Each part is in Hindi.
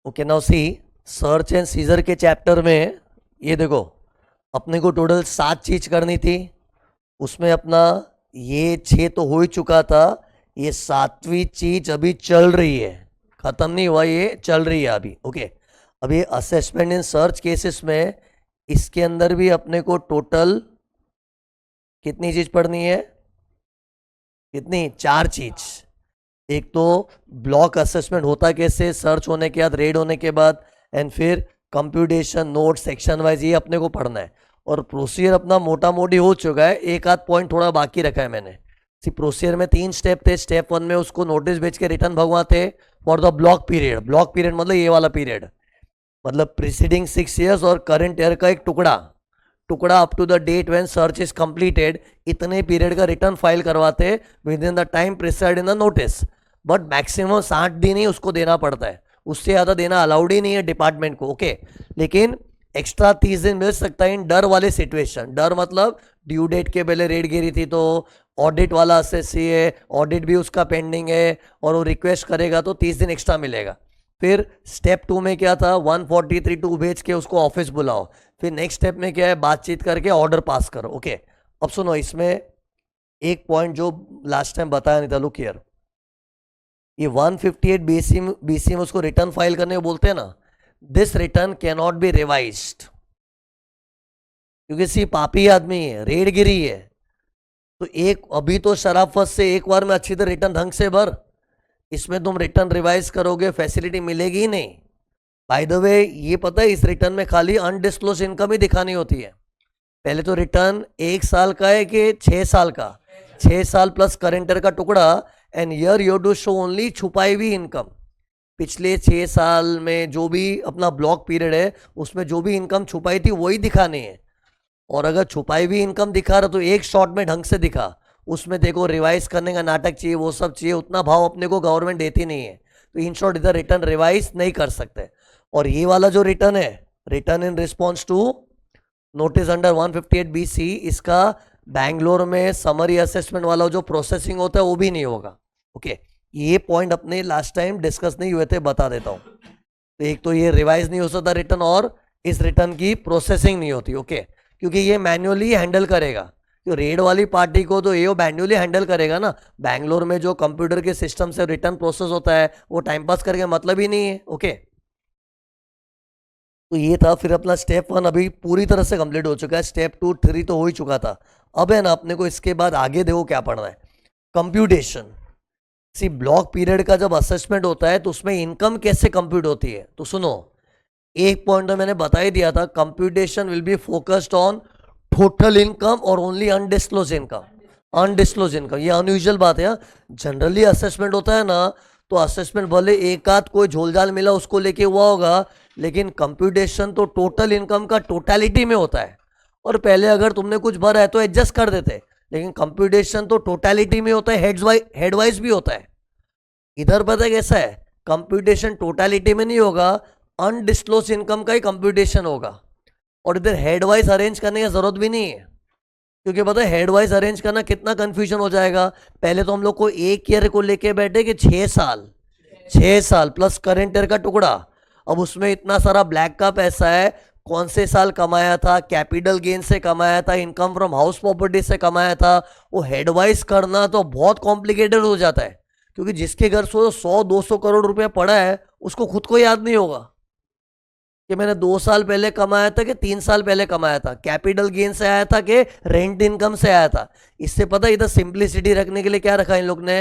Okay now see search and seizure के चैप्टर में ये देखो अपने को टोटल 7 चीज करनी थी। उसमें अपना ये 6 तो हो ही चुका था। ये 7वीं चीज अभी चल रही है, खत्म नहीं हुआ, ये चल रही है अभी। ओके अभी असेसमेंट इन सर्च केसेस में इसके अंदर भी अपने को टोटल कितनी चीज पढ़नी है? कितनी? 4 चीज। एक तो ब्लॉक असेसमेंट होता कैसे, सर्च होने के बाद, रेड होने के बाद, एंड फिर कंप्यूटेशन, नोट, सेक्शन वाइज, ये अपने को पढ़ना है। और प्रोसीजर अपना मोटा मोटी हो चुका है, एक आध पॉइंट थोड़ा बाकी रखा है मैंने। प्रोसीजर में 3 स्टेप थे। स्टेप 1 में उसको नोटिस भेज के रिटर्न भगवाते for the block period. Block period मतलब ये वाला पीरियड, मतलब प्रीसीडिंग 6 ईयर्स और करंट ईयर का एक टुकड़ा up to the date when search is completed, इतने पीरियड का रिटर्न फाइल करवाते within the time prescribed in the notice. But maximum 60 दिन ही उसको देना पड़ता है, उससे ज़्यादा देना अलाउड ही नहीं है डिपार्टमेंट को। ओके लेकिन एक्स्ट्रा 30 दिन मिल सकता है इन डर वाले सिचुएशन। डर मतलब ड्यू डेट के पहले रेट गिरी थी तो ऑडिट वाला असेसी है, ऑडिट भी उसका पेंडिंग है और वो रिक्वेस्ट करेगा तो 30 दिन एक्स्ट्रा मिलेगा। फिर स्टेप 2 में क्या था, 143(2) भेज के उसको ऑफिस बुलाओ। फिर नेक्स्ट स्टेप में क्या है, बातचीत करके ऑर्डर पास करो। ओके अब सुनो, इसमें एक पॉइंट जो लास्ट टाइम बताया नहीं था, लुक हियर, ये 158 बीसी में उसको रिटर्न फाइल करने को बोलते हैं ना, this return can not be revised, क्योंकि सिर्फ पापी आदमी है, रेड गिरी है। तो एक अभी तो शराफत से एक बार में अच्छी तरह रिटर्न ढंग से भर, इसमें तुम रिटर्न रिवाइज करोगे फैसिलिटी मिलेगी ही नहीं। बाय द वे ये पता है, इस रिटर्न में खाली अनडिस्क्लोज इनकम ही दिखानी होती है। पहले तो रिटर्न 1 साल का है कि 6 साल का, 6 साल प्लस करेंटर का टुकड़ा, and year you to show only छुपाई हुई इनकम। पिछले 6 साल में जो भी अपना ब्लॉक पीरियड है उसमें जो भी इनकम छुपाई थी वही दिखानी है। और अगर छुपाई हुई इनकम दिखा रहा तो एक शॉट में ढंग से दिखा, उसमें देखो रिवाइज करने का नाटक चाहिए, वो सब चाहिए, उतना भाव अपने को गवर्नमेंट देती नहीं है। तो इन शॉर्ट इधर रिटर्न रिवाइज नहीं कर सकते। और ये वाला जो रिटर्न है, return in response to notice under 158 BC, इसका बैंगलोर में समरी असेसमेंट वाला जो प्रोसेसिंग होता है वो भी नहीं होगा। ओके ये पॉइंट अपने लास्ट टाइम डिस्कस नहीं हुए थे, बता देता हूँ। तो एक तो ये रिवाइज नहीं हो सकता रिटर्न, और इस रिटर्न की प्रोसेसिंग नहीं होती। ओके क्योंकि ये मैन्युअली हैंडल करेगा, तो रेड वाली पार्टी को तो ये मैन्युअली हैंडल करेगा ना। बैंगलोर में जो कंप्यूटर के सिस्टम से रिटर्न प्रोसेस होता है वो टाइम पास करके मतलब ही नहीं है। ओके तो ये था। फिर अपना स्टेप 1 अभी पूरी तरह से कंप्लीट हो चुका है, स्टेप 2 3 तो हो ही चुका था। अब है ना अपने को इसके बाद आगे देखो क्या पढ़ना है, कंप्यूटेशन। सी ब्लॉक पीरियड का जब असेसमेंट होता है तो उसमें इनकम कैसे कंप्यूट होती है, तो सुनो, एक पॉइंट तो मैंने बता ही दिया था, computation will be focused on total income और only undisclosed income. Undisclosed income ये अनयूजुअल बात है। जनरली असेसमेंट होता है ना तो असेसमेंट भले एक आध कोई झोलझाल मिला उसको लेके हुआ होगा, लेकिन कंप्यूटेशन तो टोटल इनकम का टोटलिटी में होता है। और पहले अगर तुमने कुछ भरा है तो एडजस्ट कर देते, लेकिन कंप्यूटेशन तो टोटलिटी में होता है, हेड वाइज भी होता है। इधर पता है कैसा है, कंप्यूटेशन टोटलिटी में नहीं होगा, अनडिस्क्लोज इनकम का ही कंप्यूटेशन होगा। और इधर हेड वाइज अरेंज करने की जरूरत भी नहीं है, क्योंकि पता है हेड वाइज अरेंज करना कितना कंफ्यूजन हो जाएगा। पहले तो हम लोग को एक ईयर को लेके बैठे कि 6 साल प्लस करेंट ईयर का टुकड़ा। अब उसमें इतना सारा ब्लैक का पैसा है, कौन से साल कमाया था, कैपिटल गेन से कमाया था, इनकम फ्रॉम हाउस प्रॉपर्टी से कमाया था, वो हेड वाइज करना तो बहुत कॉम्प्लिकेटेड हो जाता है। क्योंकि जिसके घर 100-200 करोड़ रुपया पड़ा है उसको खुद को याद नहीं होगा कि मैंने 2 साल पहले कमाया था कि 3 साल पहले कमाया था, कैपिटल गेन से आया था कि रेंट इनकम से आया था। इससे पता इधर सिंप्लिसिटी रखने के लिए क्या रखा इन लोग ने,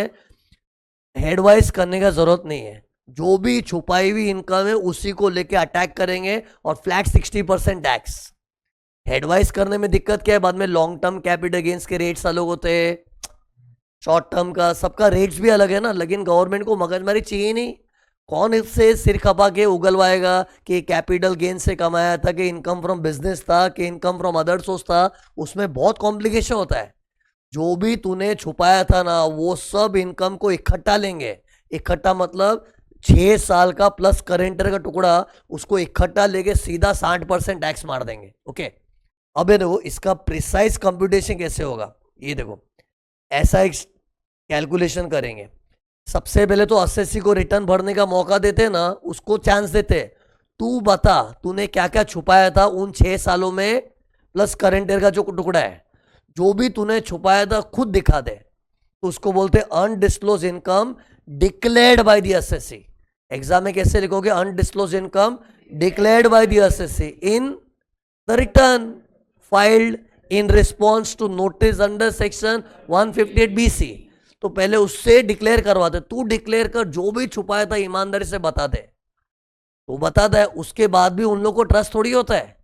हेडवाइज करने का जरूरत नहीं है, जो भी छुपाई हुई इनकम है उसी को लेके अटैक करेंगे और फ्लैट 60% टैक्स। हेडवाइज करने में दिक्कत क्या है, बाद में लॉन्ग टर्म कैपिटल गेन्स के रेट्स अलग होते हैं, शॉर्ट टर्म का सबका रेट्स भी अलग है ना। लेकिन गवर्नमेंट को मगजमारी चाहिए नहीं, कौन इससे सिर खपा के उगलवाएगा कि कैपिटल गेन से कमाया था कि इनकम फ्रॉम बिजनेस था कि इनकम फ्रॉम अदर सोर्स था। उसमें बहुत कॉम्प्लिकेशन होता है। जो भी तूने छुपाया था ना वो सब इनकम को इकट्ठा लेंगे। इकट्ठा मतलब 6 साल का प्लस करेंटर का टुकड़ा, उसको इकट्ठा लेके सीधा 60% टैक्स मार देंगे। ओके अब ये देखो इसका प्रिसाइज कंप्यूटेशन कैसे होगा, ये देखो ऐसा एक कैलकुलेशन करेंगे। सबसे पहले तो एसएससी को रिटर्न भरने का मौका देते ना, उसको चांस देते, तू बता तूने क्या क्या छुपाया था उन 6 सालों में, प्लस करंट ईयर का जो टुकड़ा है, जो भी तूने छुपाया था खुद दिखा दे। तो उसको बोलते undisclosed income declared by the assessee. Exam में कैसे लिखोगे? Undisclosed income declared by the assessee in the return filed in response to notice under section 158 BC। तो पहले उससे डिक्लेयर करवाते, तू डिक्लेयर कर, जो भी छुपाया था ईमानदारी से बता दे। तो बता दे, उसके बाद भी उन लोग को ट्रस्ट थोड़ी होता है।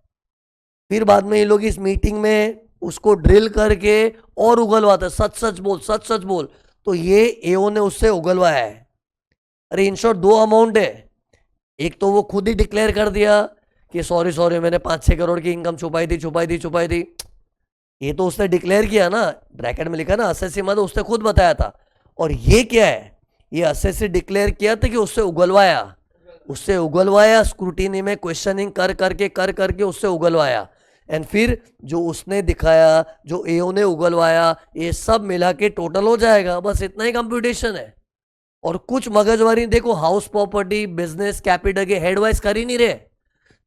फिर बाद में ये लोग इस मीटिंग में उसको ड्रिल करके और उगलवाते, सच सच बोल, सच सच बोल। तो ये एओ ने उससे उगलवाया है। अरे इन शॉर्ट 2 अमाउंट है, एक तो वो खुद ही डिक्लेयर कर दिया कि सॉरी सॉरी मैंने 5-6 करोड़ की इनकम छुपाई थी। ये तो उसने डिक्लेयर किया ना, ब्रैकेट में लिखा ना एसएससी, मतलब उसने खुद बताया था। और ये क्या है? ये एसएससी डिक्लेयर किया था कि उससे उगलवाया स्क्रूटिनी में क्वेश्चनिंग कर करके उससे उगलवाया। एंड फिर जो उसने दिखाया, जो एओ ने उगलवाया, ये सब मिला के टोटल हो जाएगा। बस इतना ही कंप्यूटेशन है। और कुछ मगजमारी देखो, हाउस प्रॉपर्टी, बिजनेस, कैपिटल के हेडवाइज कर ही नहीं रहे।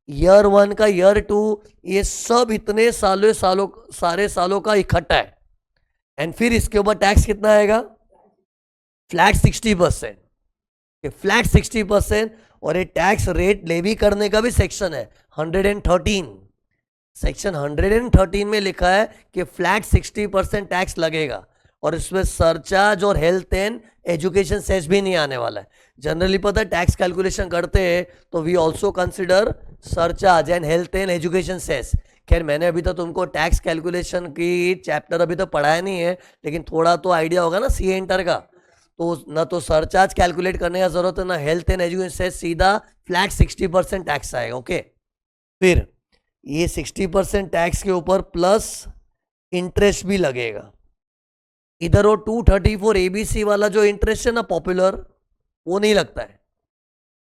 ईयर 1 का, ईयर 2, ये सब इतने सारे सालों का इकट्ठा है। एंड फिर इसके ऊपर टैक्स कितना आएगा? फ्लैट 60%। फ्लैट 60%। और ये टैक्स रेट लेवी करने का भी सेक्शन है 113। सेक्शन 113 में लिखा है कि फ्लैट 60% टैक्स लगेगा। और इसमें सरचार्ज और हेल्थ एंड एजुकेशन सेस भी नहीं आने वाला है। जनरली पता है टैक्स कैलकुलेशन करते हैं तो we also consider surcharge and health and education cess. खैर मैंने अभी तक तुमको टैक्स कैलकुलेशन की चैप्टर अभी तक पढ़ाया नहीं है, लेकिन थोड़ा तो आइडिया होगा ना सीए इंटर का। तो ना तो सरचार्ज कैलकुलेट करने का जरूरत है, ना हेल्थ एंड एजुकेशन सेस, सीधा फ्लैट 60% टैक्स आएगा। ओके, फिर ये 60% टैक्स के ऊपर प्लस इंटरेस्ट भी लगेगा। इधर वो 234 एबीसी वाला जो इंटरेस्ट है ना पॉपुलर, वो नहीं लगता है।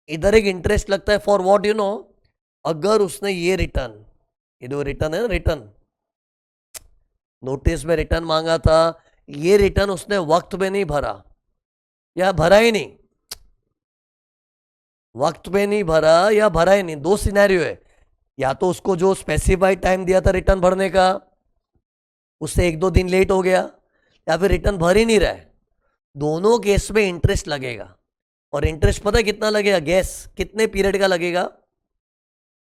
इधर एक इंटरेस्ट लगता है फॉर व्हाट, अगर उसने ये रिटर्न, ये जो रिटर्न है ना, रिटर्न नोटिस में रिटर्न मांगा था, ये रिटर्न उसने वक्त पे नहीं भरा, या भरा ही नहीं, वक्त पे नहीं भरा या भरा ही नहीं, 2 सिनेरियो है। या तो उसको जो स्पेसिफाइड टाइम दिया था रिटर्न भरने का, उससे 1-2 दिन लेट हो गया, या फिर रिटर्न भर ही नहीं रहा है। दोनों केस में इंटरेस्ट लगेगा। और इंटरेस्ट पता है कितना लगेगा? गैस कितने पीरियड का लगेगा?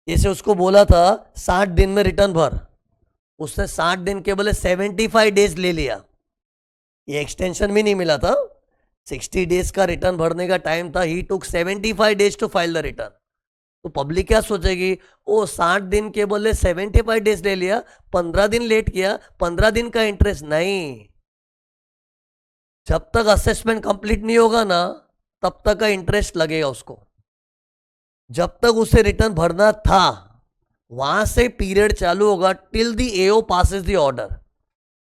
जैसे उसको बोला था 60 दिन में रिटर्न भर, उसने 60 दिन के बदले 75 डेज ले लिया। ये एक्सटेंशन भी नहीं मिला था, 60 डेज का रिटर्न भरने का टाइम था, he took 75 days to file the return. तो पब्लिक क्या सोचेगी? ओ 60 दिन के बदले 75 डेज ले लिया, 15 दिन लेट किया, 15 दिन का इंटरेस्ट नहीं। जब तक असेसमेंट कंप्लीट नहीं होगा ना, तब तक का इंटरेस्ट लगेगा उसको। जब तक उसे रिटर्न भरना था वहां से पीरियड चालू होगा till the AO passes the order.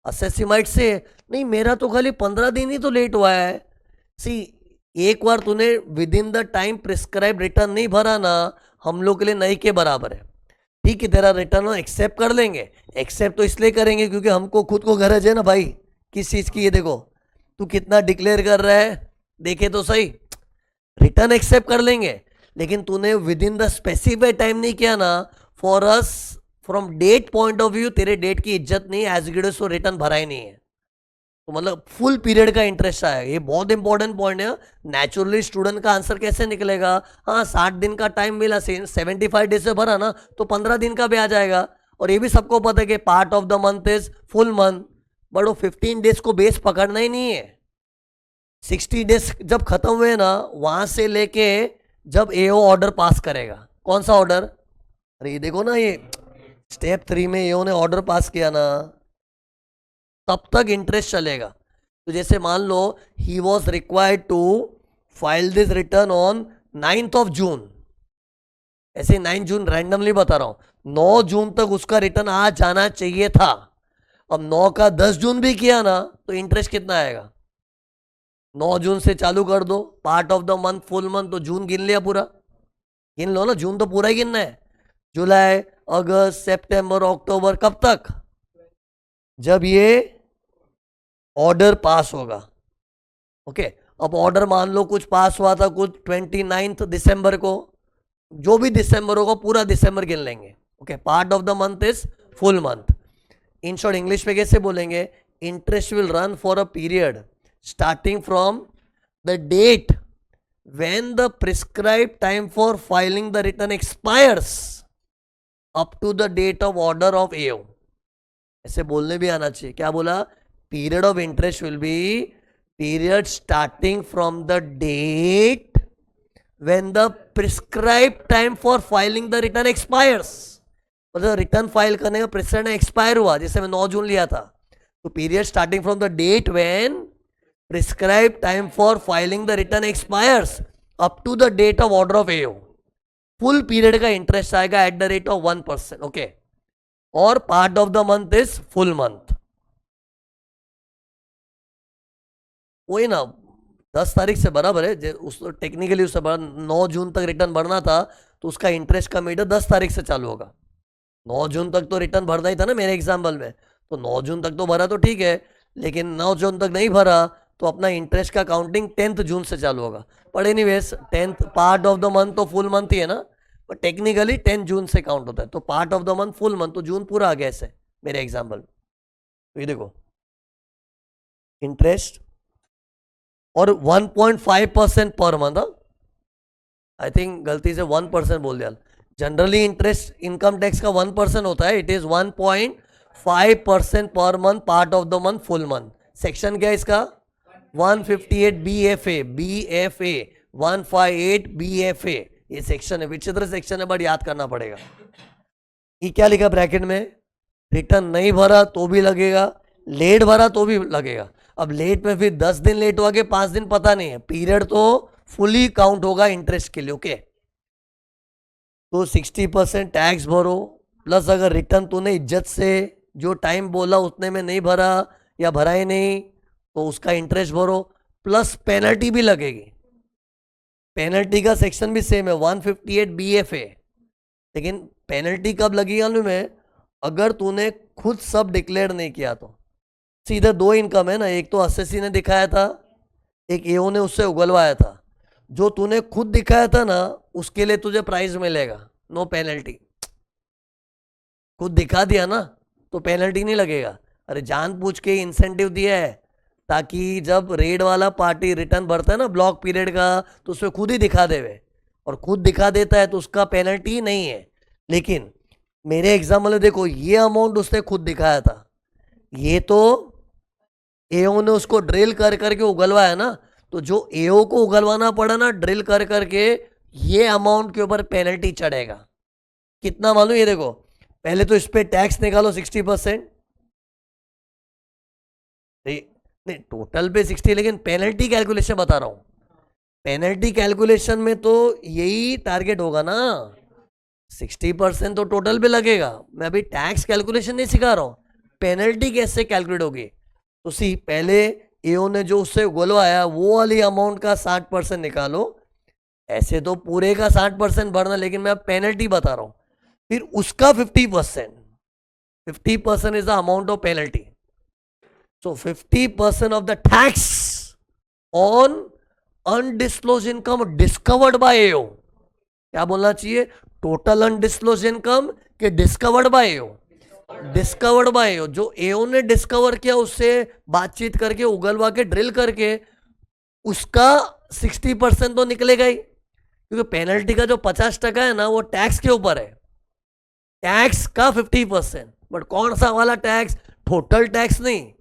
Assessee might say नहीं, मेरा तो खाली 15 दिन ही तो लेट हुआ है। सी, एक बार तूने with in the time prescribe return नहीं भरा ना, हम लोग के लिए नहीं के बराबर है। ठीक है, तेरा रिटर्न हम एक्सेप्ट कर लेंगे। एक्सेप्ट तो इसलिए करेंगे क्योंकि हमको खुद को गरज है ना भाई, किस चीज की? ये देखो तू कितना डिक्लेयर कर रहा है, देखे तो सही। रिटर्न एक्सेप्ट कर लेंगे, लेकिन तूने with in the specified time नहीं किया ना, for us from date point of view तेरे डेट की इज्जत नहीं है, एग्जीक्यूटिव को रिटर्न भरा ही नहीं है। तो मतलब फुल पीरियड का इंटरेस्ट आएगा। ये बहुत इंपॉर्टेंट पॉइंट है। नेचुरली स्टूडेंट का आंसर कैसे निकलेगा? हाँ 60 दिन का टाइम मिला, 75 डेज से भरा ना, तो 15 दिन का भी आ जाएगा। और ये भी सबको पता है कि part of the month is full month, but वो 15 डेज को बेस पकड़ना ही नहीं है। 60 डेज जब खत्म हुए ना, वहां से लेके जब एओ ऑर्डर पास करेगा, कौन सा ऑर्डर? अरे ये देखो ना, ये स्टेप 3 में एओ ने ऑर्डर पास किया ना, तब तक इंटरेस्ट चलेगा। तो जैसे मान लो he was required to file this return on 9th of June, ऐसे 9 जून रैंडमली बता रहा हूं, 9 जून तक उसका रिटर्न आ जाना चाहिए था। अब 9 का 10 जून भी किया ना, तो इंटरेस्ट कितना आएगा? 9 जून से चालू कर दो, part of the month full month, तो जून गिन लिया पूरा, गिन लो ना, जून तो पूरा ही गिनना है। जुलाई, अगस्त, सितंबर, अक्टूबर, कब तक? जब ये ऑर्डर पास होगा। ओके, अब ऑर्डर मान लो कुछ पास हुआ था कुछ 29 दिसंबर को, जो भी दिसंबर होगा पूरा दिसंबर गिन लेंगे. Okay, part of the month is full month. In short English में कैसे बोलेंगे? Interest will run for a period starting from the date when the prescribed time for filing the return expires up to the date of order of AO. ऐसे बोलने भी आना चाहिए. क्या बोला? Period of interest will be period starting from the date when the prescribed time for filing the return expires. मतलब रिटर्न फाइल करने का प्रेसिडेंट एक्सपायर हुआ, जैसे मैं 9 जून लिया था, तो period starting from the date when prescribed time for filing the return expires up to the date of order of AO. Full period का इंटरेस्ट आएगा at the rate of 1%. Okay, और part of the month is full month. वही ना, 10 तारीख से बराबर है उस टेक्निकली उससे 9 जून तक रिटर्न भरना था, तो उसका इंटरेस्ट का मीटर 10 तारीख से चालू होगा. 9 जून तक तो रिटर्न भरना ही था ना मेरे एग्जाम्पल में, तो 9 जून तक तो भरा तो ठीक है, लेकिन 9 जून तक नहीं भरा तो अपना इंटरेस्ट का काउंटिंग 10th जून से चालू होगा. But anyways 10th part of the month तो फुल मंथ ही है ना, बट टेक्निकली 10 जून से काउंट होता है, तो part of the month full month, तो जून पूरा आ गया ऐसे मेरे एग्जाम्पल. तो ये देखो इंटरेस्ट और 1.5% पर मंथ. आई थिंक गलती से 1% बोल दिया. जनरली इंटरेस्ट इनकम टैक्स का 1% होता है, it is 1.5% per month part of the month full month. Section क्या है इसका? 158 BFA 158 BFA ये सेक्शन है. विचित्र सेक्शन है बट याद करना पड़ेगा. ये क्या लिखा ब्रैकेट में? रिटर्न नहीं भरा तो भी लगेगा, लेट भरा तो भी लगेगा. अब लेट में फिर 10 दिन लेट हुआ कि 5 दिन पता नहीं है, पीरियड तो फुली काउंट होगा इंटरेस्ट के लिए. ओके, तो 60% टैक्स भरो, प्लस अगर रिटर्न तूने इज्जत से जो टाइम बोला उतने में नहीं भरा या भरा ही नहीं तो उसका इंटरेस्ट भरो, प्लस पेनल्टी भी लगेगी. पेनल्टी का सेक्शन भी सेम है 158 BFA. लेकिन पेनल्टी कब लगेगी मालूम है? अगर तूने खुद सब डिक्लेयर नहीं किया तो. सीधे 2 इनकम है ना, एक तो असेसी ने दिखाया था, एक एओ ने उससे उगलवाया था. जो तूने खुद दिखाया था ना उसके लिए तुझे प्राइज मिलेगा, नो पेनल्टी. खुद दिखा दिया ना तो पेनल्टी नहीं लगेगा. अरे जानबूझ के इंसेंटिव दिया है ताकि जब रेड वाला पार्टी रिटर्न भरता है ना ब्लॉक पीरियड का, तो उसमें खुद ही दिखा देवे, और खुद दिखा देता है तो उसका पेनल्टी नहीं है. लेकिन मेरे एग्जाम्पल में देखो, ये अमाउंट उसने खुद दिखाया था, ये तो एओ ने उसको ड्रिल कर करके उगलवाया ना, तो जो एओ को उगलवाना पड़ा ना ड्रिल कर करके, ये अमाउंट के ऊपर पेनल्टी चढ़ेगा. कितना मालूम? ये देखो, पहले तो इस पे टैक्स निकालो 60%, नहीं टोटल पे 60, लेकिन पेनल्टी कैलकुलेशन बता रहा हूं. पेनल्टी कैलकुलेशन में तो यही टारगेट होगा ना, 60% तो टोटल पे लगेगा. मैं अभी टैक्स कैलकुलेशन नहीं सिखा रहा हूं, पेनल्टी कैसे कैलकुलेट होगी. तो सी पहले एओ ने जो उससे उगलवाया वो वाली अमाउंट का 60% निकालो. ऐसे तो पूरे का 60% भरना, लेकिन मैं अब पेनल्टी बता रहा हूं. फिर उसका 50% is the amount of penalty. So 50% of the tax on undisclosed income discovered by AO. क्या बोलना चाहिए? टोटल अनडिस्क्लोज इनकम के discovered by AO. Discovered by AO, जो AO ने डिस्कवर किया उससे बातचीत करके उगलवा के ड्रिल करके, उसका 60% तो निकलेगा ही, क्योंकि पेनल्टी का जो 50% है ना वो टैक्स के ऊपर है. टैक्स का 50%, बट कौन सा वाला टैक्स? टोटल टैक्स नहीं,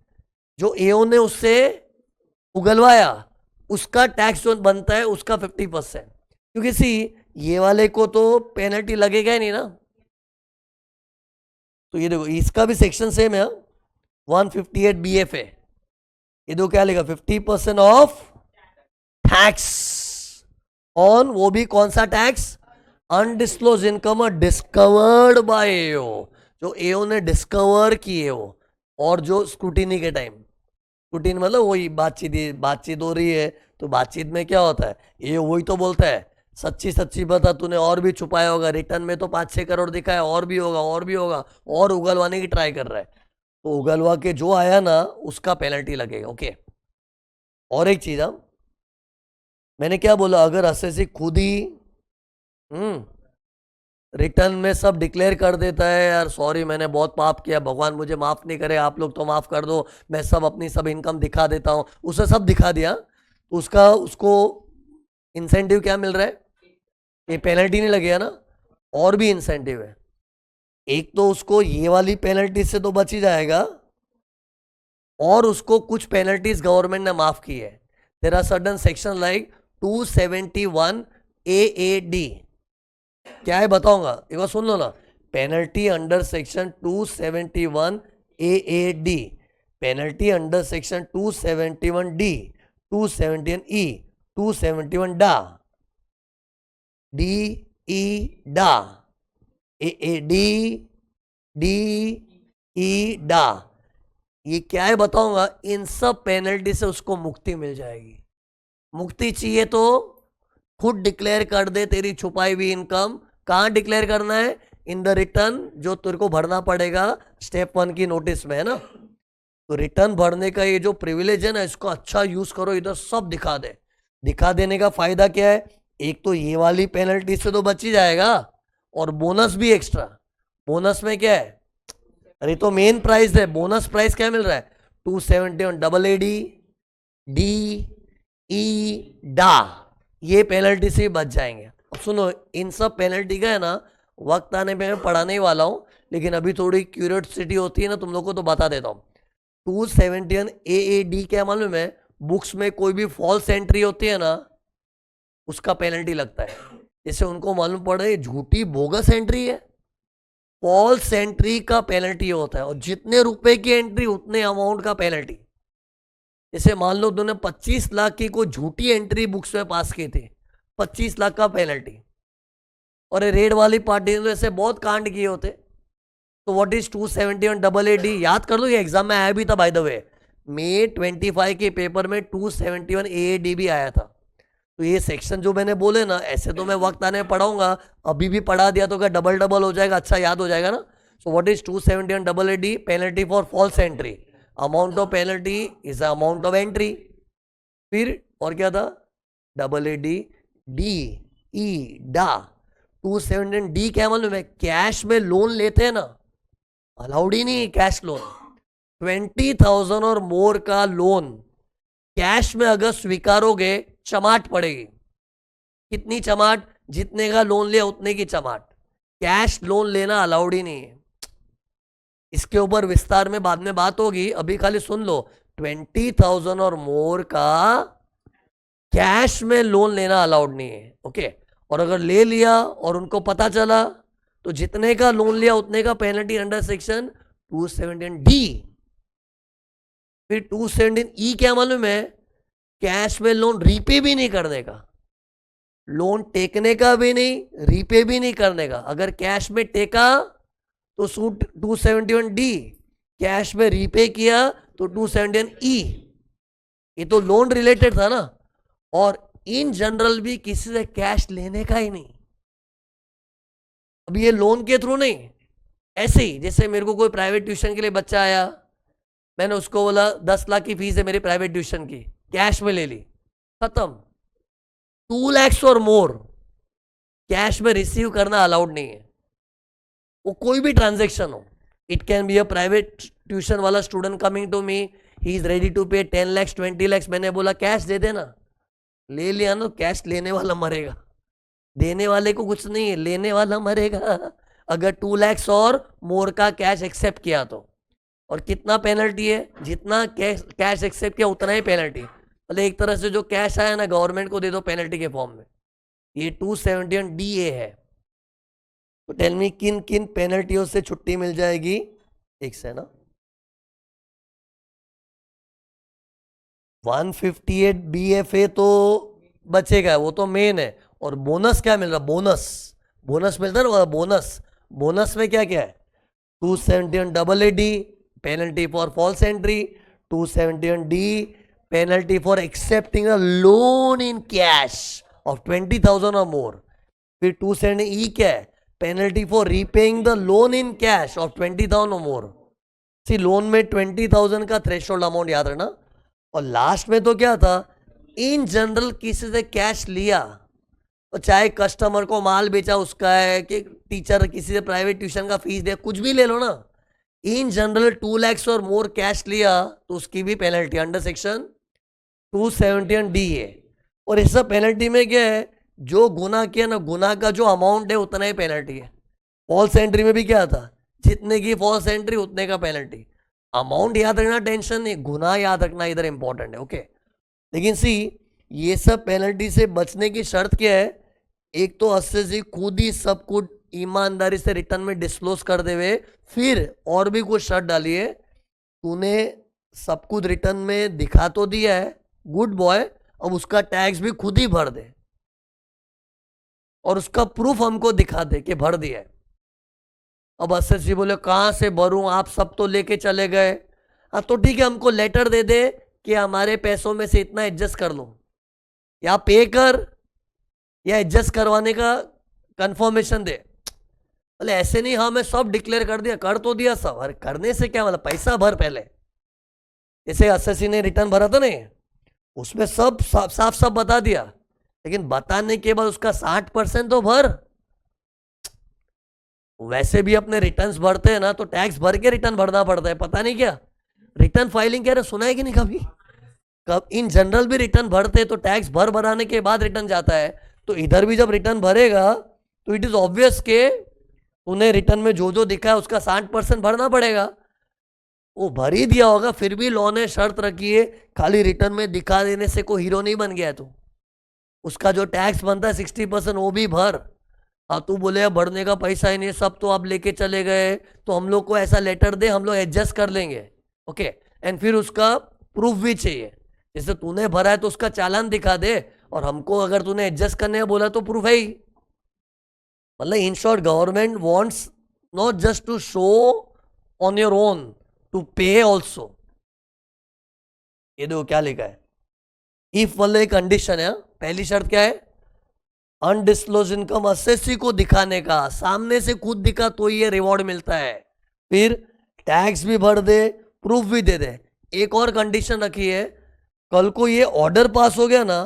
जो एओ ने उससे उगलवाया उसका टैक्स जो बनता है उसका 50%. क्योंकि सी ये वाले को तो पेनल्टी लगेगा ही नहीं ना. तो ये देखो इसका भी सेक्शन सेम है 158 BFA. ये दो क्या लेगा? 50% ऑफ टैक्स ऑन, वो भी कौन सा tax? Undisclosed income discovered by AO, जो एओ ने डिस्कवर किए हो. और जो स्क्रूटिनी के टाइम, स्क्रूटिनी मतलब वही बातचीत हो रही है, तो बातचीत में क्या होता है, ये वही तो बोलता है सच्ची सच्ची बता, तूने और भी छुपाया होगा, रिटर्न में तो 5-6 करोड़ दिखाया, और भी होगा और भी होगा, और उगलवाने की ट्राई कर रहा है. तो उगलवा के जो आया ना उसका पेनल्टी लगेगा. ओके, और एक चीज मैंने क्या बोला, अगर एसएससी खुद ही रिटर्न में सब डिक्लेयर कर देता है, यार सॉरी मैंने बहुत पाप किया, भगवान मुझे माफ नहीं करे, आप लोग तो माफ कर दो, मैं सब अपनी सब इनकम दिखा देता हूँ, उसे सब दिखा दिया, तो उसका उसको इंसेंटिव क्या मिल रहा है? ये पेनल्टी नहीं लगेगा ना, और भी इंसेंटिव है। एक तो उसको ये वाली पेनल्टी से तो बच ही जाएगा, और उसको कुछ पेनल्टीज गवर्नमेंट ने माफ की है। There are certain section like 271 AAD, क्या है बताऊंगा, एक बार सुन लो ना। Penalty under section 271 AAD, penalty under section 271D, 271E, 271 डा, DE डा, AAD, DE डा, ये क्या है बताऊंगा। इन सब पेनल्टी से उसको मुक्ति मिल जाएगी। मुक्ति चाहिए तो खुद डिक्लेयर कर दे तेरी छुपाई हुई इनकम। कहाँ डिक्लेयर करना है? इन द रिटर्न जो तेरे को भरना पड़ेगा स्टेप 1 की नोटिस में, है ना। तो रिटर्न भरने का ये जो प्रिविलेज है ना, इसको अच्छा यूज करो, इधर सब दिखा दे। दिखा देने का फायदा क्या है? एक तो ये वाली पेनल्टी से तो बच ही जाएगा, और बोनस भी एक्स्ट्रा। बोनस में क्या है? अरे तो मेन प्राइस है, बोनस प्राइस क्या मिल रहा है? 271 AAD, DE डा, ये पेनल्टी से बच जाएंगे। अब सुनो, इन सब पेनल्टी का है ना, वक्त आने पे मैं पढ़ाने ही वाला हूँ, लेकिन अभी थोड़ी क्यूरियोसिटी होती है ना तुम लोग को, तो बता देता हूँ। 271 AAD क्या मालूम है? बुक्स में कोई भी फॉल्स एंट्री होती है ना, उसका पेनल्टी लगता है। जैसे उनको मालूम पड़ रहा है झूठी बोगस एंट्री है, फॉल्स एंट्री का पेनल्टी होता है, और जितने रुपए की एंट्री उतने अमाउंट का पेनल्टी। जैसे मान लो तुमने 25 लाख की कोई झूठी एंट्री बुक्स में पास की थी, 25 लाख का पेनल्टी। और रेड वाली पार्टी ने तो ऐसे बहुत कांड किए होते। तो व्हाट इज 271 AAD? याद कर लो, ये एग्जाम में आया भी था बाय द वे। May 25 के पेपर में 271 AAD भी आया था। तो ये सेक्शन जो मैंने बोले ना, ऐसे तो मैं वक्त आने पढ़ाऊंगा, अभी भी पढ़ा दिया तो क्या डबल डबल हो जाएगा, अच्छा याद हो जाएगा ना। So what is 271 AAD? Penalty for false entry. Amount of penalty is amount of entry. फिर और क्या था? AAD DE डा। 271 D क्या मालूम है? कैश में लोन लेते हैं ना, अलाउड ही नहीं कैश लोन। 20,000 और मोर का लोन कैश में अगर स्वीकारोगे, चमाट पड़ेगी। कितनी चमाट? जितने का लोन लिया उतने की चमाट। कैश लोन लेना अलाउड ही नहीं है। इसके ऊपर विस्तार में बाद में बात होगी, अभी खाली सुन लो। 20,000 और मोर का कैश में लोन लेना अलाउड नहीं है, ओके। और अगर ले लिया और उनको पता चला, तो जितने का लोन लिया उतने का पेनल्टी अंडर सेक्शन 271D। फिर 271E क्या मालूम है? कैश में लोन रीपे भी नहीं करने का, लोन टेकने का भी नहीं, रीपे भी नहीं करने का। अगर कैश में टेका तो सूट 271D, कैश में रीपे किया तो 271E। ये तो लोन रिलेटेड था ना। और इन जनरल भी किसी से कैश लेने का ही नहीं। अब ये लोन के थ्रू नहीं, ऐसे ही जैसे मेरे को कोई प्राइवेट ट्यूशन के लिए बच्चा आया, मैंने उसको बोला 10 लाख की फीस है मेरी प्राइवेट ट्यूशन की, कैश में ले ली, खत्म। 2 लाख और मोर कैश में रिसीव करना अलाउड नहीं है, वो कोई भी ट्रांजेक्शन हो। It can be a private tuition वाला student coming to me, he is ready to pay 10 lakh 20 lakh, मैंने बोला कैश दे देना, ले लिया ना, कैश लेने वाला मरेगा, देने वाले को कुछ नहीं है, लेने वाला मरेगा। अगर 2 लाख और मोर का कैश एक्सेप्ट किया तो, और कितना पेनल्टी है? जितना कैश एक्सेप्ट किया उतना ही पेनल्टी। मतलब एक तरह से जो कैश आया ना, गवर्नमेंट को दे दो पेनल्टी के फॉर्म में। ये 271 DA है। तो टेल मी किन किन पेनल्टियों से छुट्टी मिल जाएगी? एक से ना 158 BFA तो बचेगा, वो तो मेन है। और बोनस क्या मिल रहा? बोनस, बोनस मिलता है ना, बोनस। बोनस में क्या क्या है? 271 AAD penalty for false entry, 271 D penalty for accepting a loan in cash of 20,000 or more. फिर 270 E क्या है? Penalty for repaying the loan in cash of 20,000 or more. C loan में 20,000 का थ्रेशोल्ड अमाउंट याद रखना। और लास्ट में तो क्या था? इन जनरल किसी से कैश लिया, तो चाहे कस्टमर को माल बेचा उसका है कि टीचर किसी से प्राइवेट ट्यूशन का फीस दिया, कुछ भी ले लो ना, इन जनरल 2 lakhs और मोर कैश लिया तो उसकी भी पेनल्टी अंडर सेक्शन 271D है। और इस सब पेनल्टी में क्या है, जो गुना किया ना, गुना का जो अमाउंट है उतना ही पेनल्टी है। फॉल्स एंट्री में भी क्या था, जितने की फॉल्स एंट्री उतने का पेनल्टी। अमाउंट याद रखना टेंशन नहीं, गुना याद रखना इधर इंपॉर्टेंट है। ओके, लेकिन सी ये सब पेनल्टी से बचने की शर्त क्या है, एक तो असेसी खुद ही सब कुछ ईमानदारी से रिटर्न में डिस्क्लोज कर देवे, फिर और भी कुछ शर्त डालिए, तूने सब कुछ रिटर्न में दिखा तो दिया है, गुड बॉय, अब उसका टैक्स भी खुद ही भर दे और उसका प्रूफ हमको दिखा दे कि भर दिया है। अब असेसी बोले कहां से भरूं, आप सब तो लेके चले गए। हाँ तो ठीक है, हमको लेटर दे दे कि हमारे पैसों में से इतना एडजस्ट कर लो, या पे कर या एडजस्ट करवाने का कंफर्मेशन दे। बोले ऐसे नहीं, हाँ मैं सब डिक्लेयर कर दिया, कर तो दिया सब। अरे करने से क्या मतलब, पैसा भर पहले। जैसे असेसी ने रिटर्न भरा था नहीं, उसमें सब साफ साफ बता दिया, लेकिन बताने के बाद उसका 60% तो भर। वैसे भी अपने रिटर्न्स भरते हैं ना तो टैक्स भर के रिटर्न भरना पड़ता है, पता नहीं क्या रिटर्न फाइलिंग कह रहे, सुना है कि नहीं कभी? कब इन जनरल भी रिटर्न भरते तो टैक्स भराने के बाद रिटर्न जाता है, तो इधर भी जब रिटर्न भरेगा तो इट इज ऑब्वियस के उन्हें रिटर्न में जो जो दिखा है उसका 60% भरना पड़ेगा। वो भर ही दिया होगा, फिर भी लॉ ने शर्त रखी है खाली रिटर्न में दिखा देने से कोई हीरो नहीं बन गया, तो उसका जो टैक्स बनता है 60% वो भी भर। हाँ तू बोले भरने का पैसा ही नहीं, सब तो आप लेके चले गए, तो हम लोग को ऐसा लेटर दे, हम लोग एडजस्ट कर लेंगे। ओके, एंड फिर उसका प्रूफ भी चाहिए, जैसे तूने भरा है तो उसका चालान दिखा दे, और हमको अगर तूने एडजस्ट करने का बोला तो प्रूफ है ही। मतलब in short government wants not just to show on your own, to pay also. ये देखो क्या लिखा है, इफ वाले कंडीशन है, पहली शर्त क्या है, अनडिस्क्लोज इनकम असेसी को दिखाने का, सामने से खुद दिखा तो ये रिवॉर्ड मिलता है, फिर टैक्स भी भर दे, प्रूफ भी दे दे। एक और कंडीशन रखी है, कल को ये ऑर्डर पास हो गया ना,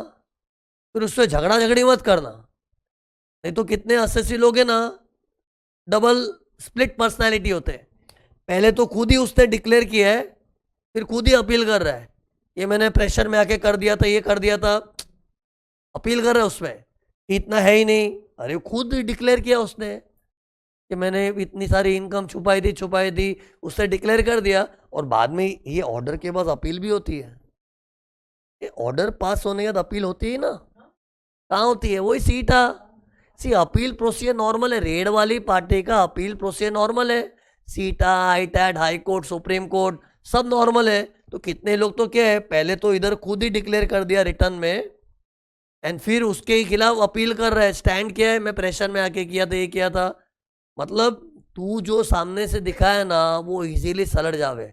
फिर उससे झगड़ा झगड़ी मत करना, नहीं तो कितने असेसी लोग हैं ना, डबल स्प्लिट पर्सनालिटी होते हैं। पहले तो खुद ही उसने डिक्लेयर किया है, फिर खुद ही अपील कर रहा है, ये मैंने प्रेशर में आके कर दिया था, ये कर दिया था, अपील कर रहा है उसमें, इतना है ही नहीं। अरे खुद डिक्लेयर किया उसने कि मैंने इतनी सारी इनकम छुपाई थी, उसने डिक्लेयर कर दिया, और बाद में ये ऑर्डर के बाद अपील भी होती है। ये ऑर्डर पास होने के बाद अपील होती है ना, कहाँ होती है, वही सीटा। सी अपील प्रोसीजर नॉर्मल है, रेड वाली पार्टी का अपील प्रोसीजर नॉर्मल है, सीटा, हाईटैट, हाई कोर्ट, सुप्रीम कोर्ट सब नॉर्मल है। तो कितने लोग तो क्या है, पहले तो इधर खुद ही डिक्लेयर कर दिया रिटर्न में, एंड फिर उसके खिलाफ अपील कर रहा है, स्टैंड किया है, मैं प्रेशर में आके किया था, ये किया था। मतलब तू जो सामने से दिखा है ना वो इजीली सलट जावे,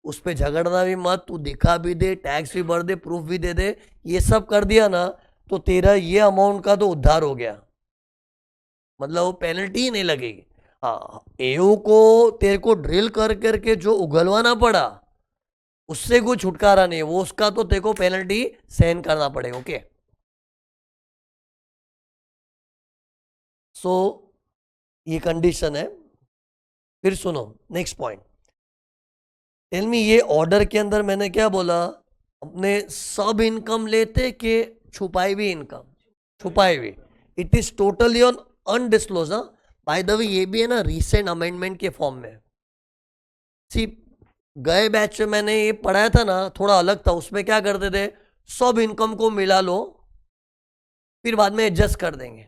उस पर झगड़ना भी मत, तू दिखा भी दे, टैक्स भी भर दे, प्रूफ भी दे दे, ये सब कर दिया ना तो तेरा ये अमाउंट का तो उद्धार हो गया, मतलब वो पेनल्टी ही नहीं लगेगी। हाँ, एओ को तेरे को ड्रिल कर करके जो उगलवाना पड़ा उससे कोई छुटकारा नहीं है, वो उसका तो तेरे को पेनल्टी सहन करना पड़ेगा। ओके, सो ये कंडीशन है। फिर सुनो नेक्स्ट पॉइंट, टेल मी, ये ऑर्डर के अंदर मैंने क्या बोला, अपने सब इनकम लेते कि छुपाई हुई इनकम? छुपाई हुई, it is totally on undisclosed. By the way ये भी है ना रीसेंट अमेंडमेंट के फॉर्म में। सी गए बैच में मैंने ये पढ़ाया था ना, थोड़ा अलग था, उसमें क्या करते थे, सब इनकम को मिला लो फिर बाद में एडजस्ट कर देंगे,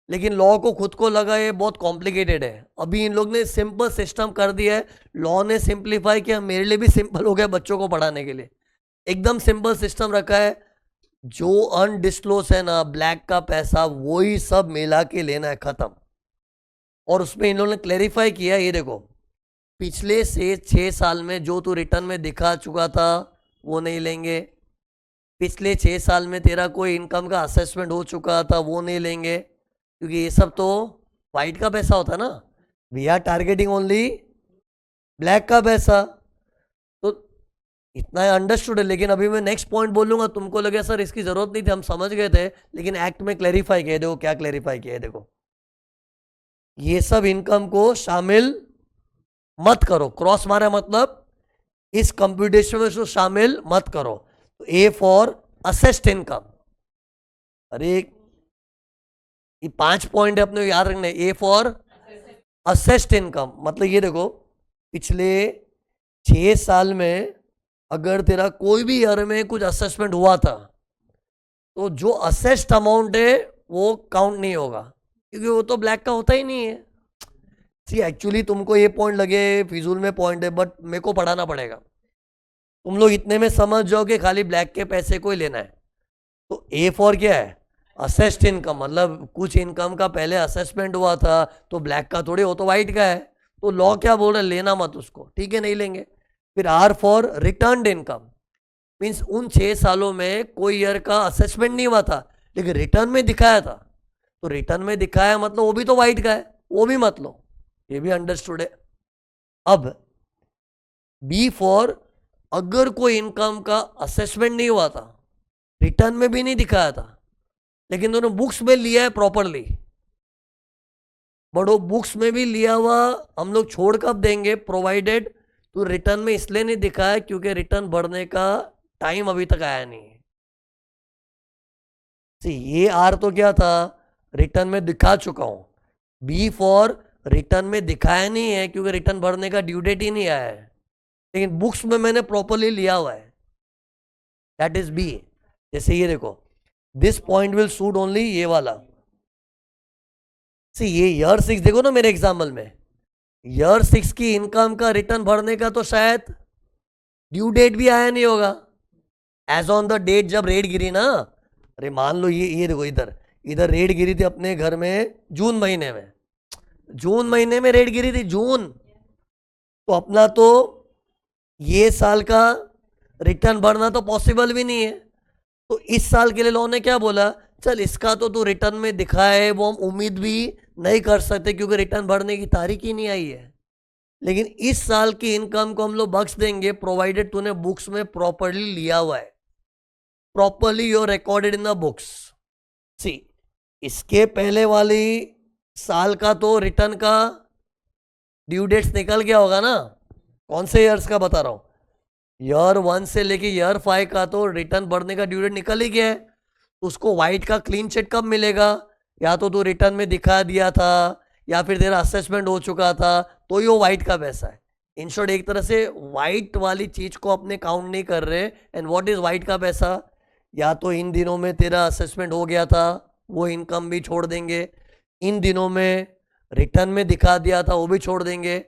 लेकिन लॉ को खुद को लगा ये बहुत कॉम्प्लिकेटेड है। अभी इन लोग ने सिंपल सिस्टम कर दिया है, लॉ ने सिंप्लीफाई किया, मेरे लिए भी सिंपल हो गया बच्चों को पढ़ाने के लिए, एकदम सिंपल सिस्टम रखा है। जो अनडिस्क्लोज है ना ब्लैक का पैसा, वही सब मिला के लेना है, खत्म। और उसमें इन लोगों ने क्लेरिफाई किया, ये देखो पिछले से 6 साल में जो तू रिटर्न में दिखा चुका था वो नहीं लेंगे, पिछले 6 साल में तेरा कोई इनकम का असेसमेंट हो चुका था वो नहीं लेंगे, क्योंकि ये सब तो वाइट का पैसा होता है ना, we are targeting only black का पैसा। तो इतना अंडरस्टूड है, लेकिन अभी मैं नेक्स्ट पॉइंट बोलूंगा, तुमको लगे सर इसकी जरूरत नहीं थी, हम समझ गए थे, लेकिन एक्ट में क्लैरिफाई किया। देखो क्या क्लैरिफाई किया है, देखो ये सब इनकम को शामिल मत करो, क्रॉस मारा मतलब इस कंप्यूटेशन में शामिल मत करो। तो ए फॉर असेस्ड इनकम, अरे ये 5 पॉइंट है अपने को याद रखने। ए फॉर असेस्ड इनकम मतलब ये देखो, पिछले 6 साल में अगर तेरा कोई भी ईयर में कुछ असेसमेंट हुआ था, तो जो असेस्ड अमाउंट है वो काउंट नहीं होगा, क्योंकि वो तो ब्लैक का होता ही नहीं है। सी एक्चुअली तुमको ये पॉइंट लगे फिजूल में पॉइंट है, बट मेरे को पढ़ाना पड़ेगा। तुम लोग इतने में समझ जाओ कि खाली ब्लैक के पैसे को ही लेना है। तो ए फॉर क्या है, असेस्ड इनकम, मतलब कुछ इनकम का पहले असेसमेंट हुआ था, तो ब्लैक का थोड़ी, वो तो वाइट का है। तो लॉ क्या बोल रहा है, लेना मत उसको, ठीक है, नहीं लेंगे। फिर R for return income, means उन 6 सालों में कोई ईयर का असेसमेंट नहीं हुआ था, लेकिन रिटर्न में दिखाया था, तो रिटर्न में दिखाया मतलब वो भी तो वाइट का है, वो भी मत लो, ये भी अंडरस्टूड है। अब बी फॉर, अगर कोई इनकम का असेसमेंट नहीं हुआ था, रिटर्न में भी नहीं दिखाया था, लेकिन दोनों बुक्स में लिया है प्रॉपरली, बड़ो बुक्स में भी लिया हुआ हम लोग छोड़ कब देंगे, प्रोवाइडेड तो रिटर्न में इसलिए नहीं दिखाया क्योंकि रिटर्न भरने का टाइम अभी तक आया नहीं है। ये आर तो क्या था, रिटर्न में दिखा चुका हूं। बी फॉर रिटर्न में दिखाया नहीं है क्योंकि रिटर्न भरने का ड्यू डेट ही नहीं आया है, लेकिन बुक्स में मैंने प्रॉपरली लिया हुआ है, दैट इज बी। जैसे ये देखो, this point will suit only ये वाला। ये ईयर 6 देखो ना मेरे एग्जाम्पल में, ईयर 6 की इनकम का रिटर्न भरने का तो शायद ड्यू डेट भी आया नहीं होगा, एज ऑन द डेट जब रेट गिरी ना। अरे मान लो ये देखो, इधर इधर रेट गिरी थी अपने घर में जून महीने में, जून महीने में रेट गिरी थी, जून, तो अपना तो ये साल का रिटर्न भरना तो पॉसिबल भी नहीं है। तो इस साल के लिए लॉ ने क्या बोला, चल इसका तो तू रिटर्न में दिखाए, वो हम उम्मीद भी नहीं कर सकते क्योंकि रिटर्न भरने की तारीख ही नहीं आई है, लेकिन इस साल की इनकम को हम लोग बख्श देंगे प्रोवाइडेड तूने बुक्स में प्रॉपरली लिया हुआ है, properly your recorded in the books. See इसके पहले वाली साल का तो रिटर्न का ड्यू डेट्स निकल गया होगा ना, कौन से ईयर्स का बता रहा हूं, ईयर 1 से लेके ईयर 5 का तो रिटर्न भरने का ड्यू डेट निकल ही गया है, तो उसको व्हाइट का क्लीन चिट कब मिलेगा, या तो तू रिटर्न में दिखा दिया था या फिर तेरा असेसमेंट हो चुका था, तो ये व्हाइट का पैसा है। इन शॉर्ट एक तरह से व्हाइट वाली चीज को अपने काउंट नहीं कर रहे। एंड व्हाट इज व्हाइट का पैसा, या तो इन दिनों में तेरा असेसमेंट हो गया था वो इनकम भी छोड़ देंगे, इन दिनों में रिटर्न में दिखा दिया था वो भी छोड़ देंगे,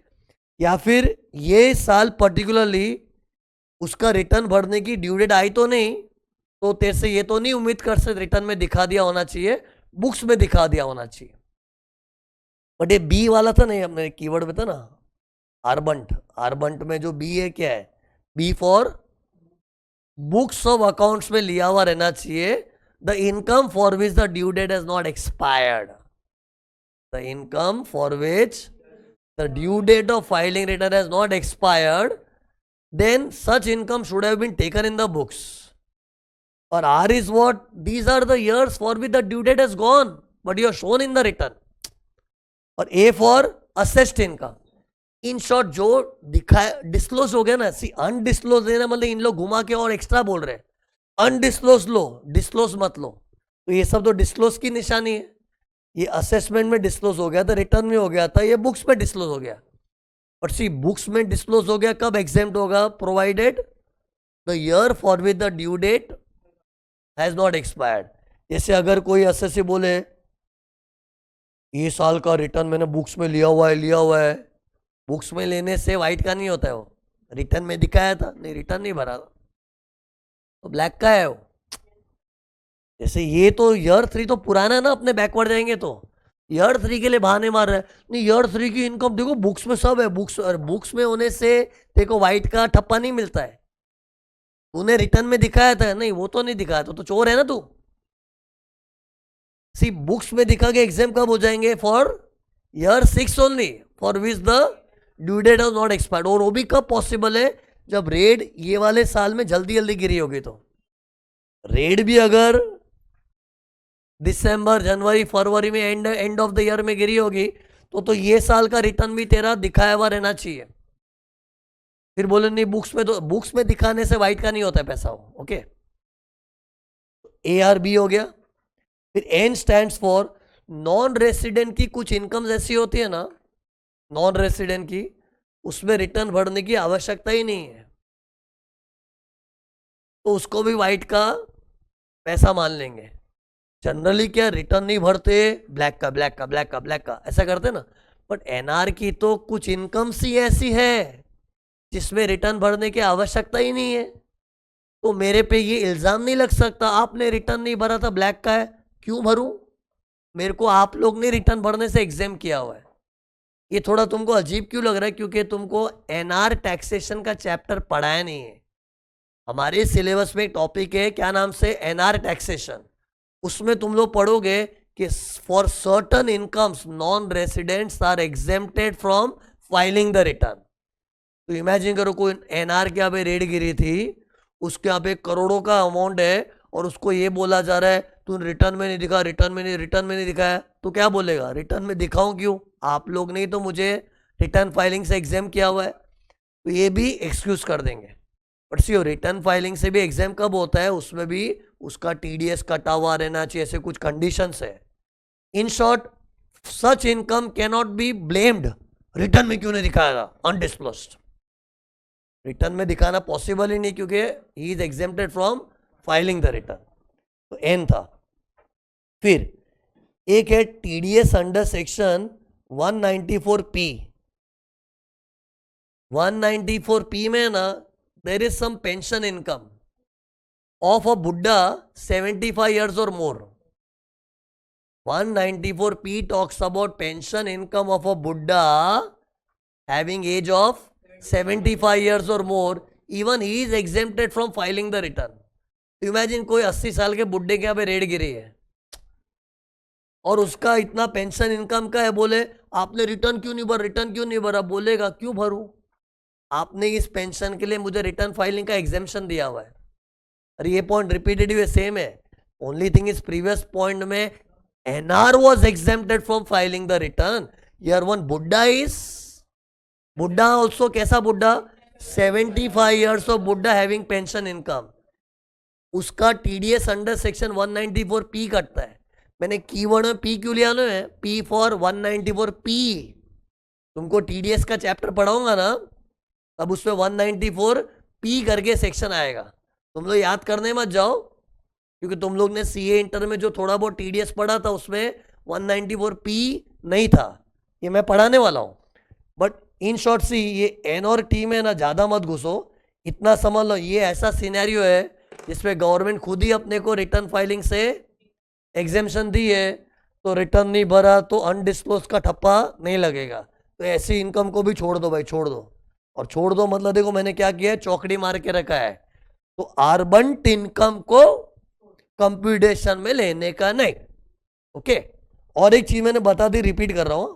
या फिर ये साल पर्टिकुलरली उसका रिटर्न भरने की ड्यू डेट आई तो नहीं, तो तेरे से ये तो नहीं उम्मीद कर सकते रिटर्न में दिखा दिया होना चाहिए, बुक्स में दिखा दिया होना चाहिए। बट ये बी वाला था नहीं, अपने कीवर्ड में था ना आरबंट, आरबंट में जो बी है क्या है, B for books of accounts में लिया हुआ रहना चाहिए, the income for which the due date has not expired, the income for which the due date of filing return has not expired, then such income should have been taken in the books. Or R is what, these are the years for which the due date has gone but you are shown in the return. और A for assessed income, in short जो दिखाया डिस्क्लोज हो गया ना, सी अनडिस्क्लोज देना मतलब इन लोग घुमा के और एक्स्ट्रा बोल रहे हैं, अनडिस्क्लोज लो, डिस्क्लोज मत लो, तो ये सब तो डिस्क्लोज की निशानी है। ये असेसमेंट में डिस्क्लोज हो गया था, रिटर्न में हो गया था, ये बुक्स में डिस्क्लोज हो गया। और सी बुक्स में डिस्क्लोज हो गया कब एग्जेम्प्ट होगा, provided the year for which the due date has not expired. जैसे अगर कोई एसएससी बोले ये साल का रिटर्न मैंने बुक्स में लिया हुआ है, बुक्स में लेने से व्हाइट का नहीं होता है, वो रिटर्न में दिखाया था, नहीं रिटर्न नहीं भरा था, तो ब्लैक का है वो। जैसे ये तो ईयर 3 तो पुराना है ना, अपने बैकवर्ड जाएंगे तो ईयर 3 के लिए बहाने मार रहा है, नहीं ईयर 3 की इनकम देखो बुक्स में सब है, बुक्स और बुक्स में होने से देखो व्हाइट का ठप्पा नहीं मिलता है, तूने रिटर्न में दिखाया था, नहीं वो तो नहीं दिखाया, तो चोर है ना तू। सी बुक्स में दिखा के एग्जाम कब हो जाएंगे, for year 6 only for which the due date has not expired, और वो भी कब पॉसिबल है जब रेड ये वाले साल में जल्दी जल्दी गिरी होगी तो रेड भी अगर दिसंबर जनवरी फरवरी में एंड ऑफ द ईयर में गिरी होगी तो ये साल का रिटर्न भी तेरा दिखाया हुआ रहना चाहिए। फिर बोले नहीं बुक्स में दिखाने से वाइट का नहीं होता है पैसा वो। ओके, ARB हो गया। फिर N stands for non resident की कुछ इनकम्स ऐसी होती है ना, नॉन रेसिडेंट की, उसमें रिटर्न भरने की आवश्यकता ही नहीं है, तो उसको भी वाइट का पैसा मान लेंगे। जनरली क्या रिटर्न नहीं भरते, ब्लैक का ब्लैक का ब्लैक का ब्लैक का ऐसा करते ना, बट NR की तो कुछ इनकम्स ही ऐसी है जिसमें रिटर्न भरने की आवश्यकता ही नहीं है, तो मेरे पे ये इल्ज़ाम नहीं लग सकता आपने रिटर्न नहीं भरा था, ब्लैक का है क्यों भरूं, मेरे को आप लोग ने रिटर्न भरने से एग्जाम किया हुआ है। ये थोड़ा तुमको अजीब क्यों लग रहा है, क्योंकि तुमको NR टैक्सेशन का चैप्टर पढ़ाया नहीं है। हमारे सिलेबस में एक टॉपिक है क्या नाम से, NR टैक्सेशन। उसमें तुम लोग पढ़ोगे कि for certain incomes non residents are exempted from filing the return. तो इमेजिन करो कोई NR के यहाँ पे रेड गिरी थी, उसके यहाँ पे करोड़ों का अमाउंट है और उसको ये बोला जा रहा है तू रिटर्न में नहीं दिखा, रिटर्न में नहीं दिखाया, तो क्या बोलेगा, रिटर्न में दिखाऊं क्यों, आप लोग ने तो मुझे रिटर्न फाइलिंग से एग्जाम किया हुआ है, तो ये भी एक्सक्यूज कर देंगे। बट सी रिटर्न फाइलिंग से भी एग्जाम कब होता है, उसमें भी उसका TDS कटा हुआ रहना चाहिए, ऐसे कुछ कंडीशंस है। In short such income can not be blamed, return में क्यों नहीं दिखाया था, अनडिस्क्लोज्ड, रिटर्न में दिखाना पॉसिबल ही नहीं क्योंकि he is exempted from filing the return, तो N था। फिर एक है TDS under section 194P। 194P में ना there is some pension income of a Buddha 75 years or more. 194P talks about pension income of a Buddha having age of 75 years or more, even he is exempted from filing the return. Imagine कोई 80 साल के बुड्ढे के यहाँ पे रेड गिरी है और उसका इतना पेंशन इनकम का है, बोले आपने रिटर्न क्यों नहीं भरा, बोलेगा क्यों भरूं, आपने इस पेंशन के लिए मुझे रिटर्न फाइलिंग का एग्जेम्पशन दिया हुआ है। अरे ये पॉइंट रिपीटेटिव सेम है, only thing is previous point में NR was exempted from filing the return, here one Buddha also कैसा बुड्ढा, 75 years of Buddha having pension income, उसका TDS अंडर सेक्शन 194P कटता है। मैंने कीवर्ड में P क्यों लिया है, P फॉर 194P, तुमको TDS का चैप्टर पढ़ाऊंगा ना अब उसमें 194P करके सेक्शन आएगा, तुम लोग याद करने मत जाओ क्योंकि तुम लोग ने CA इंटर में जो थोड़ा बहुत TDS पढ़ा था उसमें 194P नहीं था, ये मैं पढ़ाने वाला हूं। बट इन शॉर्ट सी ये N और T में ना ज़्यादा मत घुसो, इतना समझ लो ये ऐसा सिनेरियो है जिसमें गवर्नमेंट खुद ही अपने को रिटर्न फाइलिंग से एग्जेम्पशन दी है, तो रिटर्न नहीं भरा तो अनडिस्क्लोज का ठप्पा नहीं लगेगा, तो ऐसी इनकम को भी छोड़ दो भाई, छोड़ दो। और छोड़ दो मतलब देखो मैंने क्या किया है, चौकड़ी मार के रखा है, तो अर्बन इनकम को कंप्यूटेशन में लेने का नहीं। ओके, और एक चीज मैंने बता दी, रिपीट कर रहा हूं,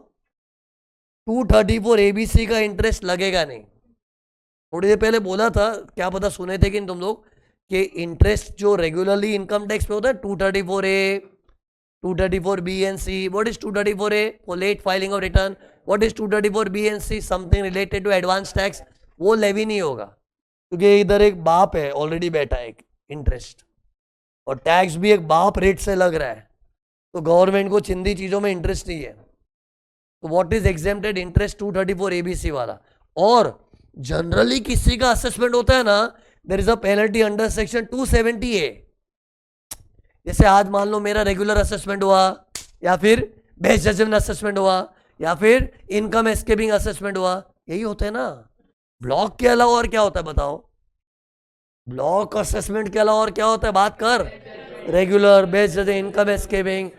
234 ABC का इंटरेस्ट लगेगा नहीं। थोड़ी देर पहले बोला था, क्या पता सुने थे कि तुम लोग, कि इंटरेस्ट जो रेगुलरली इनकम टैक्स पे होता है 234A, 234B and C. What is 234A? For late filing of return. What is 234B and C? Something related to advance tax. वो लेवी नहीं होगा क्योंकि इधर एक बाप है ऑलरेडी बैठा है, एक इंटरेस्ट, और टैक्स भी एक बाप रेट से लग रहा है, तो गवर्नमेंट को चिंदी चीजों में इंटरेस्ट नहीं है। तो what is exempted interest 234 ABC वाला। और जनरली किसी का असेसमेंट होता है ना, there is a penalty under section 270A। जैसे आज मान लो मेरा रेगुलर असेसमेंट हुआ, या फिर बेस्ट जजमेंट असेसमेंट हुआ, या फिर इनकम एस्केपिंग असेसमेंट हुआ, यही होता है ना। ब्लॉक के अलावा और क्या होता है बताओ, ब्लॉक असेसमेंट के अलावा और क्या होता है, बात कर, regular, best judgement, income escaping.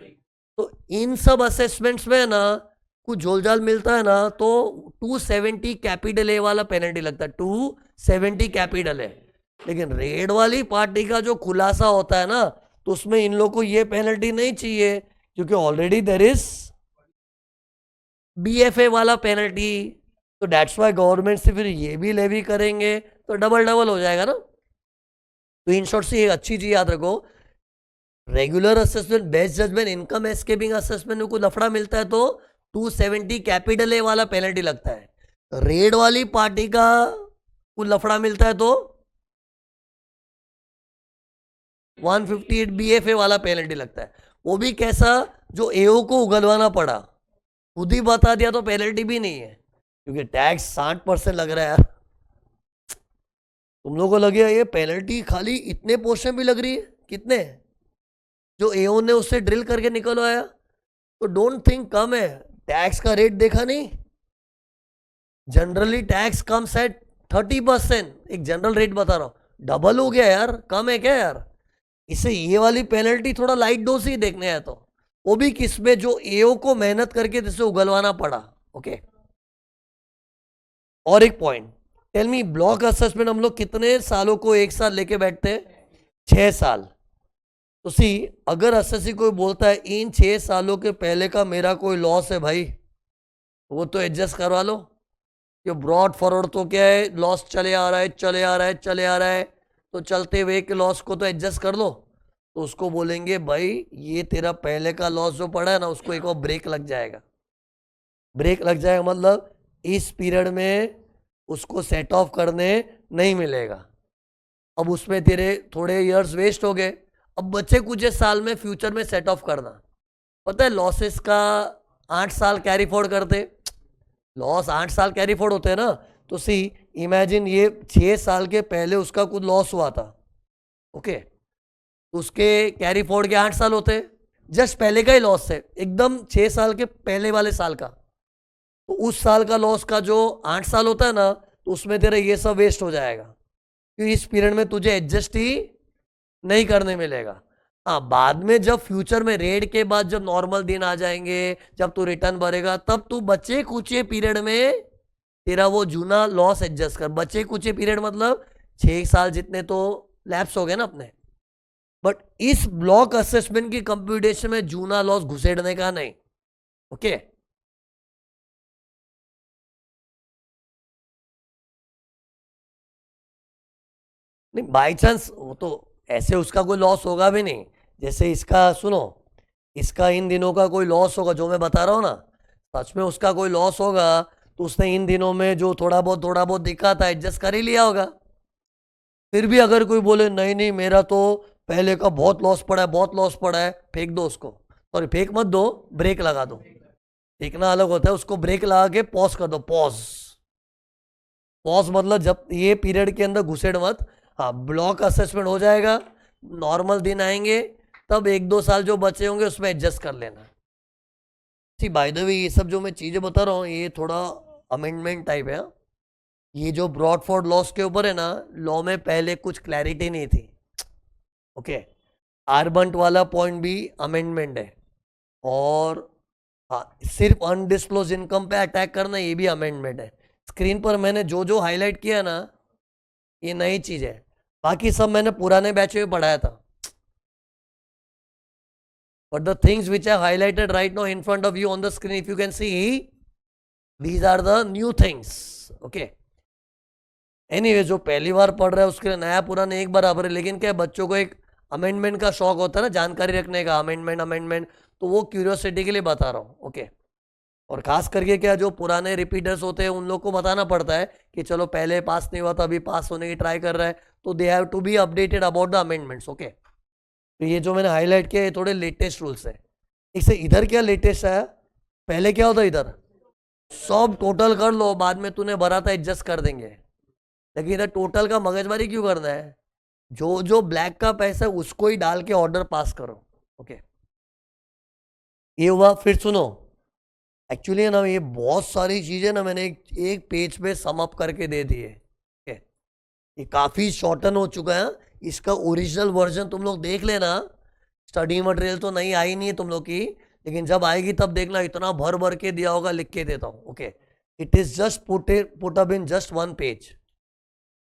तो इन सब असेसमेंट्स में ना कुछ झोलझाल मिलता है ना, तो 270 कैपिटल ए वाला पेनल्टी लगता है, 270 कैपिटल है। लेकिन रेड वाली पार्टी का जो खुलासा होता है ना, तो उसमें इन लोगों को ये पेनल्टी नहीं चाहिए क्योंकि ऑलरेडी देयर इज BFA वाला पेनल्टी, तो डेट्स वाई गवर्नमेंट से फिर ये भी लेवी करेंगे तो डबल डबल हो जाएगा ना। तो इन शॉर्ट से एक अच्छी चीज याद रखो, regular assessment, best judgement, income escaping assessment में कोई लफड़ा मिलता है तो 270 कैपिटल ए वाला पेनल्टी लगता है। रेड वाली पार्टी का कोई लफड़ा मिलता है तो 158 BFA वाला पेनल्टी लगता है। वो भी कैसा, जो एओ को उगलवाना पड़ा, खुद ही बता दिया तो पेनल्टी भी नहीं है, क्योंकि टैक्स 60% लग रहा है यार। तुम लोगों को लगे ये पेनल्टी खाली इतने पोर्शन भी लग रही है, कितने, जो एओ ने उससे ड्रिल करके निकलवाया, तो डोंट थिंक कम है। टैक्स का रेट देखा नहीं, जनरली टैक्स कम एट 30%, एक जनरल रेट बता रहा हूं, डबल हो गया यार, कम है क्या यार। इसे ये वाली पेनल्टी थोड़ा लाइट डोज ही देखने है, तो वो भी किसमें, जो एओ को मेहनत करके जिसे उगलवाना पड़ा। ओके, और एक point, tell me, block assessment हम लोग कितने सालों को एक साथ लेके बैठते हैं? 6 साल। तो सी, अगर असेसी कोई बोलता है इन 6 सालों के पहले का मेरा कोई लॉस है भाई, वो तो एडजस्ट करवा लो। ये ब्रॉड फॉरवर्ड तो क्या है, लॉस चले आ रहा है चले आ रहा है चले आ रहा है, तो चलते हुए के लॉस को तो एडजस्ट कर लो। तो उसको बोलेंगे भाई ये तेरा पहले का लॉस जो पड़ा है ना, उसको एक और ब्रेक लग जाएगा। ब्रेक लग जाएगा मतलब इस पीरियड में उसको सेट ऑफ करने नहीं मिलेगा। अब उसमें तेरे थोड़े इयर्स वेस्ट हो गए, अब बच्चे कुछ साल में फ्यूचर में सेट ऑफ करना। पता है लॉसेस का 8 साल कैरी फॉरवर्ड करते, लॉस 8 साल कैरी फॉरवर्ड होते हैं ना। तो सी, इमेजिन ये 6 साल के पहले उसका कुछ लॉस हुआ था, ओके, उसके कैरी फॉरवर्ड के 8 साल होते, जस्ट पहले का ही लॉस है, एकदम 6 साल के पहले वाले साल का। तो उस साल का लॉस का जो 8 साल होता है ना, तो उसमें तेरा ये सब वेस्ट हो जाएगा, क्योंकि इस पीरियड में तुझे एडजस्ट ही नहीं करने मिलेगा। हाँ, बाद में जब फ्यूचर में रेड के बाद जब नॉर्मल दिन आ जाएंगे, जब तू रिटर्न भरेगा, तब तू बचे कुचे पीरियड में तेरा वो जूना लॉस एडजस्ट कर। बचे कुचे पीरियड मतलब 6 साल जितने तो लैप्स हो गए ना अपने। बट इस ब्लॉक असेसमेंट की कंप्यूटेशन में जूना लॉस घुसेड़ने का नहीं। ओके, नहीं बाई चांस वो तो ऐसे उसका कोई लॉस होगा भी नहीं। जैसे इसका सुनो, इसका इन दिनों का कोई लॉस होगा जो मैं बता रहा हूँ ना, सच में उसका कोई लॉस होगा तो उसने इन दिनों में जो थोड़ा बहुत दिखा था एडजस्ट कर ही लिया होगा। फिर भी अगर कोई बोले नहीं नहीं मेरा तो पहले का बहुत लॉस पड़ा है, बहुत लॉस पड़ा है, फेंक दो उसको। सॉरी, फेंक मत दो, ब्रेक लगा दो। फेंकना अलग होता है, उसको ब्रेक लगा के पॉज कर दो। पॉज, पॉज मतलब जब ये पीरियड के अंदर घुसेड़ मत। हाँ, ब्लॉक असेसमेंट हो जाएगा, नॉर्मल दिन आएंगे, तब 1-2 साल जो बचे होंगे उसमें एडजस्ट कर लेना। सी बाय द वे, ये सब जो मैं चीज़ें बता रहा हूँ ये थोड़ा अमेंडमेंट टाइप है। ये जो ब्रॉडफोर्ड लॉस के ऊपर है ना, लॉ में पहले कुछ क्लैरिटी नहीं थी। ओके, आर्बंट वाला पॉइंट भी अमेंडमेंट है, और हाँ, सिर्फ अनडिस्क्लोज इनकम पे अटैक करना ये भी अमेंडमेंट है। स्क्रीन पर मैंने जो जो हाईलाइट किया ना, ये नई चीज है, बाकी सब मैंने पुराने बैच में पढ़ाया था। But the things which I highlighted right now in front of you on the screen, if you can see, these are the new things. Okay, anyway, जो पहली बार पढ़ रहा है उसके लिए नया पुराना एक बराबर है, लेकिन क्या बच्चों को एक अमेंडमेंट का शौक होता है ना, जानकारी रखने का, अमेंडमेंट अमेंडमेंट, तो वो क्यूरियोसिटी के लिए बता रहा हूँ। ओके, और खास करके क्या जो पुराने रिपीटर्स होते हैं उन लोग को बताना पड़ता है कि चलो पहले पास नहीं हुआ था, अभी पास होने की ट्राई कर रहा है, तो they have to be updated about the amendments. Okay, तो ये जो मैंने हाईलाइट किया ये थोड़े लेटेस्ट रूल्स है। इससे इधर क्या लेटेस्ट है, पहले क्या होता इधर सब टोटल कर लो, बाद में तूने भरा था एडजस्ट कर देंगे, लेकिन इधर टोटल का मगजमारी क्यों करना है, जो जो ब्लैक का पैसा है उसको ही डाल के ऑर्डर पास करो। ओके, ये हुआ। फिर सुनो, एक्चुअली ना ये बहुत सारी चीजें ना मैंने एक पेज पे सम अप करके दे दी है। ये काफी शॉर्टन हो चुका है, इसका ओरिजिनल वर्जन तुम लोग देख लेना। स्टडी मटेरियल तो नहीं आई नहीं है तुम लोग की, लेकिन जब आएगी तब देखना, इतना भर भर के दिया होगा, लिख के देता हूँ। Okay, it is just put up in just 1 page.